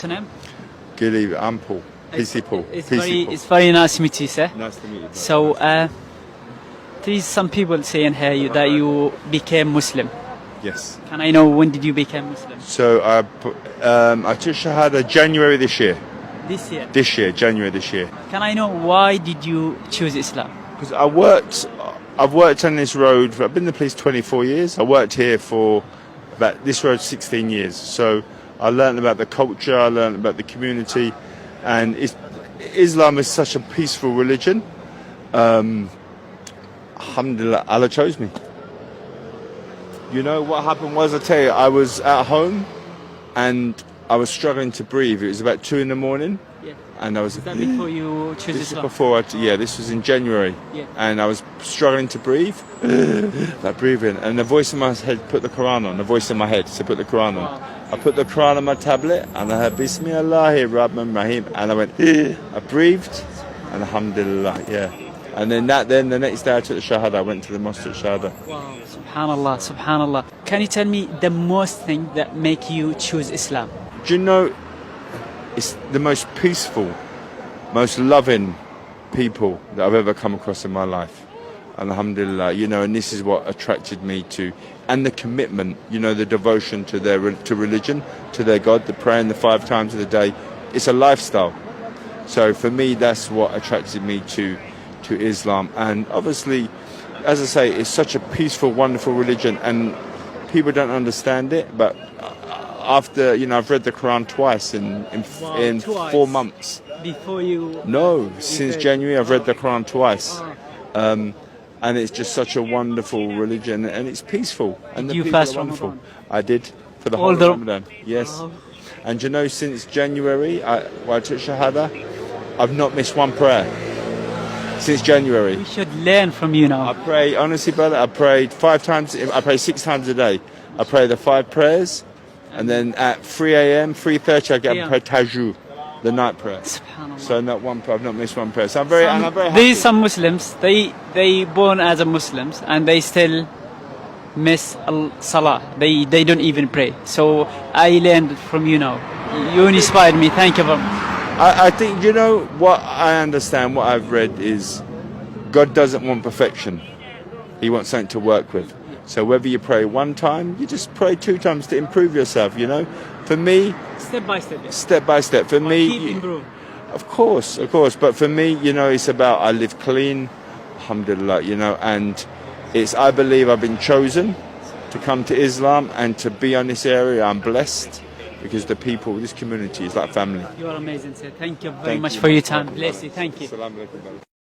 your name? Good evening. I'm Paul. PC Paul. It's very nice to meet you, sir. Nice to meet you. So, there's some people saying here that you became Muslim. Yes. Can I know when did you become Muslim? So I took Shahada January this year. This year. This year, January this year. Can I know why did you choose Islam? Because I've worked on this road. I've been in the police 24 years. I worked here for about this road 16 years. So I learned about the culture. I learned about the community, and Islam is such a peaceful religion. Alhamdulillah, Allah chose me. You know what happened was, I tell you, I was at home and I was struggling to breathe. It was about 2 in the morning. Yeah. And I was. Is that before you chose This is Islam? before this was in January. Yeah. And I was struggling to breathe. Like breathing. And the voice in my head put the Quran on. The voice in my head said put the Quran on. I put the Quran on my tablet and I heard Bismillahir Rahmanir Rahim, and I went, I breathed, and Alhamdulillah, yeah. And then the next day I took the Shahada. I went to the mosque to Shahada. Wow, subhanallah, subhanallah. Can you tell me the most thing that make you choose Islam? Do you know, it's the most peaceful, most loving people that I've ever come across in my life. Alhamdulillah, you know, and this is what attracted me to, and the commitment, you know, the devotion to religion, to their God, the praying the 5 times of the day. It's a lifestyle. So for me, that's what attracted me to Islam. And obviously, as I say, it's such a peaceful, wonderful religion, and people don't understand it. But after, you know, I've read the Quran twice in twice. 4 months. Before you... No, since January I've read the Quran twice. And it's just such a wonderful religion, and it's peaceful. And Did the you people fast are wonderful. Ramadan? I did, for the whole of Ramadan. Yes. And you know, since January, I took Shahada, I've not missed one prayer. Since January. We should learn from you now. I pray, honestly, brother, I prayed 5 times, I pray 6 times a day. I pray the 5 prayers, and then at 3 a.m., 3:30, I get up and pray Tajud, the night prayer. Subhanallah. So not one prayer, I've not missed one prayer. So I'm very happy. There's some Muslims, they born as a Muslims and they still miss Salah. They don't even pray. So I learned from you now. You inspired me. Thank you very much. I think, you know, what I understand, what I've read is God doesn't want perfection. He wants something to work with. So whether you pray 1 time, you just pray 2 times to improve yourself, you know. For me... Step by step. Step by step. For me... Keep improving. Of course. But for me, you know, it's about I live clean, alhamdulillah, you know, and I believe I've been chosen to come to Islam and to be on this area. I'm blessed. Because the people, this community is like family. You are amazing, sir. Thank you very much for your time. Bless you. Thank you.